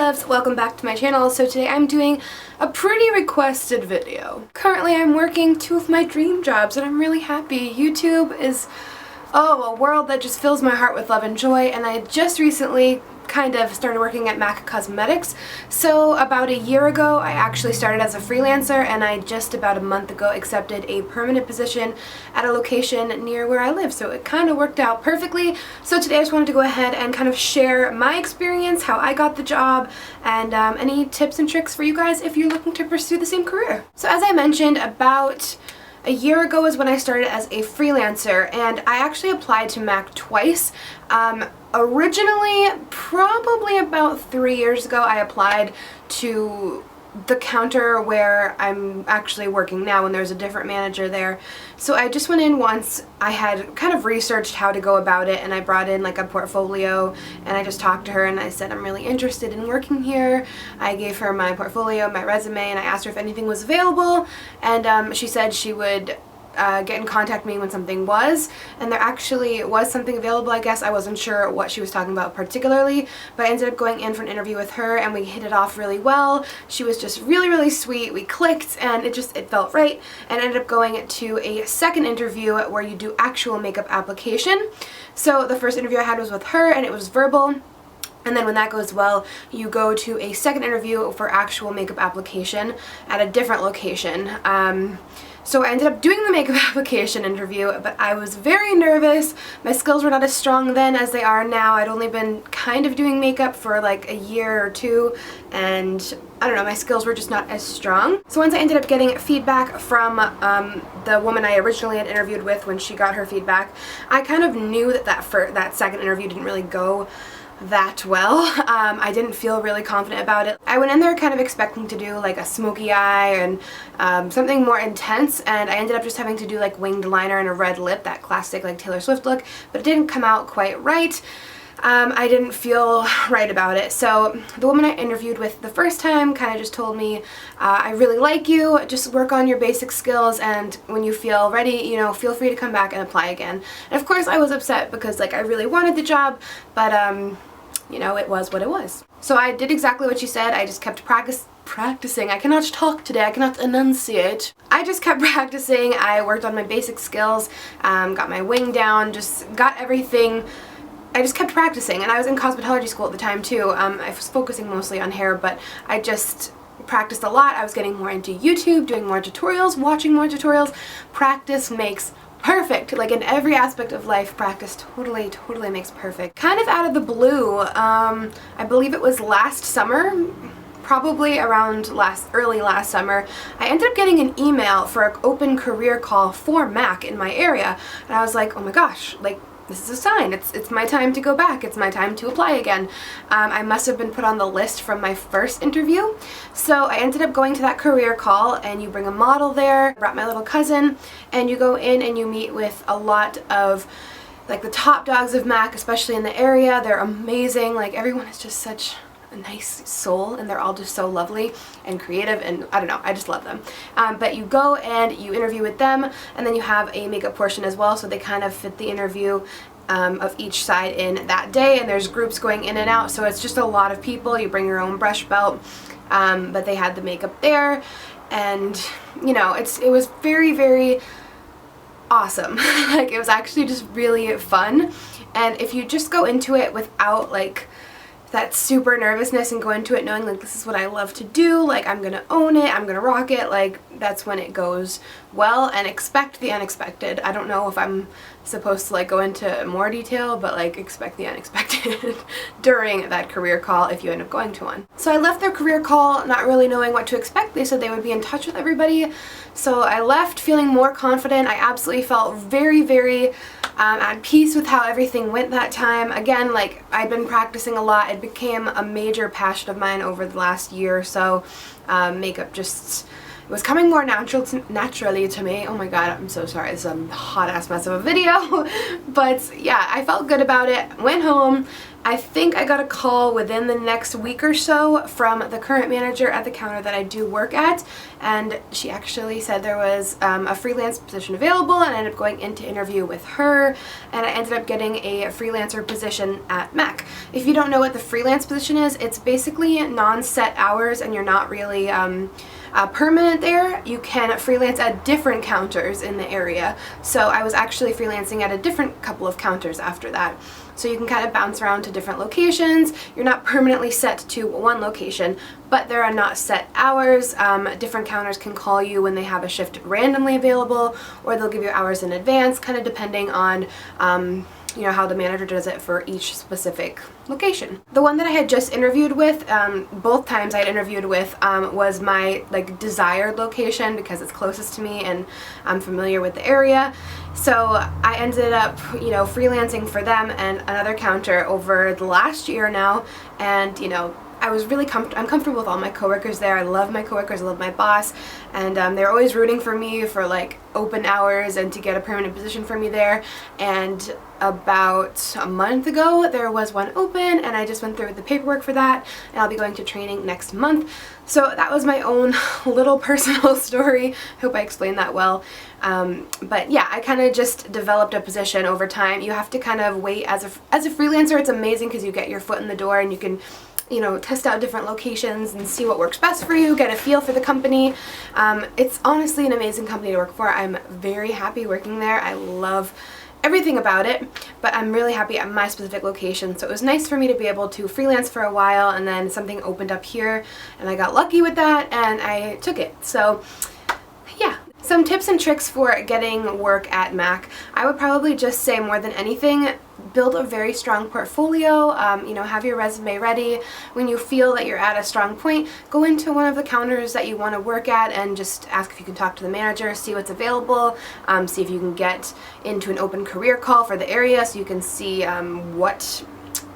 loves, welcome back to my channel. So today I'm doing a pretty requested video. Currently I'm working two of my dream jobs and I'm really happy. YouTube is, a world that just fills my heart with love and joy, and I just recently kind of started working at MAC Cosmetics. So about a year ago I actually started as a freelancer, and I just about a month ago accepted a permanent position at a location near where I live, so it kind of worked out perfectly. So today I just wanted to go ahead and kind of share my experience, how I got the job, and any tips and tricks for you guys if you're looking to pursue the same career. So as I mentioned, about a year ago is when I started as a freelancer, and I actually applied to MAC twice. Originally, probably about 3 years ago, I applied to the counter where I'm actually working now, and there's a different manager there. So I just went in once. I had kind of researched how to go about it, and I brought in like a portfolio, and I just talked to her and I said I'm really interested in working here. I gave her my portfolio, my resume, and I asked her if anything was available, and she said she would get in contact with me when something was, and there actually was something available. I guess I wasn't sure what she was talking about particularly, but I ended up going in for an interview with her and we hit it off really well. She was just really sweet. We clicked and it felt right, and ended up going to a second interview where you do actual makeup application. So the first interview I had was with her and it was verbal. And then when that goes well, you go to a second interview for actual makeup application at a different location. So I ended up doing the makeup application interview, but I was very nervous. My skills were not as strong then as they are now. I'd only been kind of doing makeup for like a year or two, and I don't know, my skills were just not as strong. So once I ended up getting feedback from the woman I originally had interviewed with, when she got her feedback, I kind of knew that that second interview didn't really go that well. I didn't feel really confident about it. I went in there kind of expecting to do like a smoky eye and something more intense, and I ended up just having to do like winged liner and a red lip, that classic like Taylor Swift look, but it didn't come out quite right. I didn't feel right about it. So the woman I interviewed with the first time kind of just told me, I really like you, just work on your basic skills, and when you feel ready, you know, feel free to come back and apply again. And of course I was upset because like I really wanted the job, but you know, it was what it was. So I did exactly what she said. I just kept practicing. I cannot talk today. I cannot enunciate. I just kept practicing. I worked on my basic skills, got my wing down, just got everything. I just kept practicing, and I was in cosmetology school at the time too. I was focusing mostly on hair, but I just practiced a lot. I was getting more into YouTube, doing more tutorials, watching more tutorials. Practice makes perfect. Like in every aspect of life, practice totally makes perfect. Kind of out of the blue, I believe it was last summer, probably around early last summer, I ended up getting an email for an open career call for MAC in my area, and I was like, oh my gosh, like, this is a sign. It's my time to go back. It's my time to apply again. I must have been put on the list from my first interview. So I ended up going to that career call, and you bring a model there. I brought my little cousin, and you go in and you meet with a lot of like the top dogs of MAC, especially in the area. They're amazing. Like everyone is just such a nice soul, and they're all just so lovely and creative, and I don't know, I just love them. But you go and you interview with them, and then you have a makeup portion as well, so they kind of fit the interview of each side in that day, and there's groups going in and out, so it's just a lot of people. You bring your own brush belt, but they had the makeup there, and you know, it was very awesome. Like it was actually just really fun, and if you just go into it without like that super nervousness and go into it knowing like this is what I love to do, like I'm gonna own it, I'm gonna rock it, like that's when it goes well, and expect the unexpected. I don't know if I'm supposed to like go into more detail, but like expect the unexpected during that career call if you end up going to one. So I left their career call not really knowing what to expect. They said they would be in touch with everybody, so I left feeling more confident. I absolutely felt very at peace with how everything went that time. Again, like I'd been practicing a lot. It became a major passion of mine over the last year or so. Makeup just was coming more naturally to me. Oh my god, I'm so sorry, this is a hot ass mess of a video. But yeah, I felt good about it. Went home. I think I got a call within the next week or so from the current manager at the counter that I do work at, and she actually said there was a freelance position available, and I ended up going into interview with her, and I ended up getting a freelancer position at Mac. If you don't know what the freelance position is, it's basically non-set hours and you're not really permanent there. You can freelance at different counters in the area. So I was actually freelancing at a different couple of counters after that. So you can kind of bounce around to different locations. You're not permanently set to one location, but there are not set hours. Different counters can call you when they have a shift randomly available, or they'll give you hours in advance, kind of depending on you know, how the manager does it for each specific location. The one that I had just interviewed with, both times I had interviewed with, was my like desired location because it's closest to me and I'm familiar with the area. So I ended up, you know, freelancing for them and another counter over the last year now, and you know, I was really I'm comfortable with all my coworkers there. I love my coworkers, I love my boss, and they're always rooting for me for like open hours and to get a permanent position for me there. And about a month ago there was one open, and I just went through with the paperwork for that, and I'll be going to training next month. So that was my own little personal story. Hope I explained that well. But yeah, I kind of just developed a position over time. You have to kind of wait as a freelancer. It's amazing because you get your foot in the door and you can, you know, test out different locations and see what works best for you, get a feel for the company. It's honestly an amazing company to work for. I'm very happy working there. I love everything about it, but I'm really happy at my specific location. So it was nice for me to be able to freelance for a while, and then something opened up here and I got lucky with that and I took it. So yeah. Some tips and tricks for getting work at Mac. I would probably just say, more than anything, build a very strong portfolio. You know, have your resume ready. When you feel that you're at a strong point, go into one of the counters that you want to work at and just ask if you can talk to the manager, see what's available, see if you can get into an open career call for the area so you can see what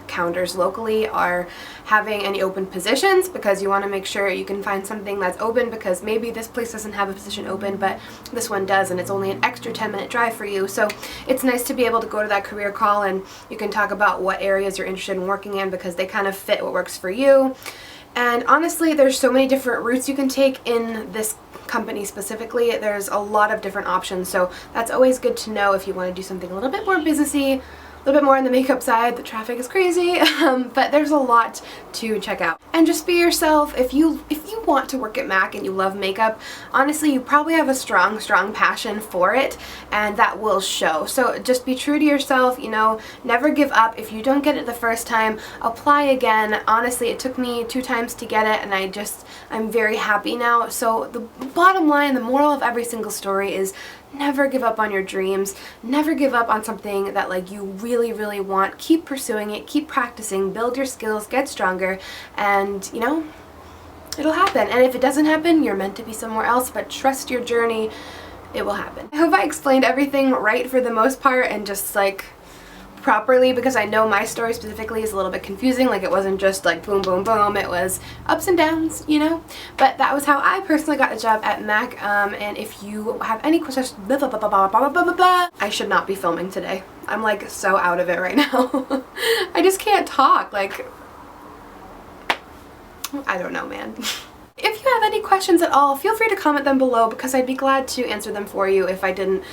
counters locally are having any open positions, because you want to make sure you can find something that's open, because maybe this place doesn't have a position open but this one does, and it's only an extra 10-minute drive for you. So it's nice to be able to go to that career call and you can talk about what areas you're interested in working in, because they kind of fit what works for you. And honestly, there's so many different routes you can take in this company specifically. There's a lot of different options, so that's always good to know if you want to do something a little bit more businessy, a little bit more on the makeup side. The traffic is crazy, but there's a lot to check out. And just be yourself. If you want to work at Mac and you love makeup, honestly, you probably have a strong passion for it, and that will show. So just be true to yourself, you know, never give up. If you don't get it the first time, apply again. Honestly, it took me 2 times to get it, and I'm very happy now. So the bottom line, the moral of every single story is never give up on your dreams. Never give up on something that like you really want. Keep pursuing it, keep practicing, build your skills, get stronger, and you know, it'll happen. And if it doesn't happen, you're meant to be somewhere else, but trust your journey, it will happen. I hope I explained everything right for the most part and just like properly, because I know my story specifically is a little bit confusing. Like, it wasn't just like boom boom boom, it was ups and downs, you know. But that was how I personally got a job at Mac. And if you have any questions, I should not be filming today. I'm like so out of it right now. I just can't talk, like, I don't know, man. If you have any questions at all, feel free to comment them below, because I'd be glad to answer them for you if I didn't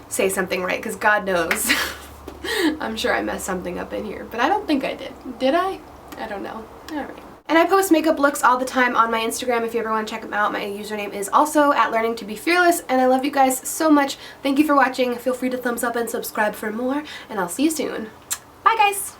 say something right, because God knows. I'm sure I messed something up in here, but I don't think I did. Did I? I don't know. Alright. And I post makeup looks all the time on my Instagram if you ever want to check them out. My username is also @learningtobefearless, and I love you guys so much. Thank you for watching. Feel free to thumbs up and subscribe for more, and I'll see you soon. Bye guys!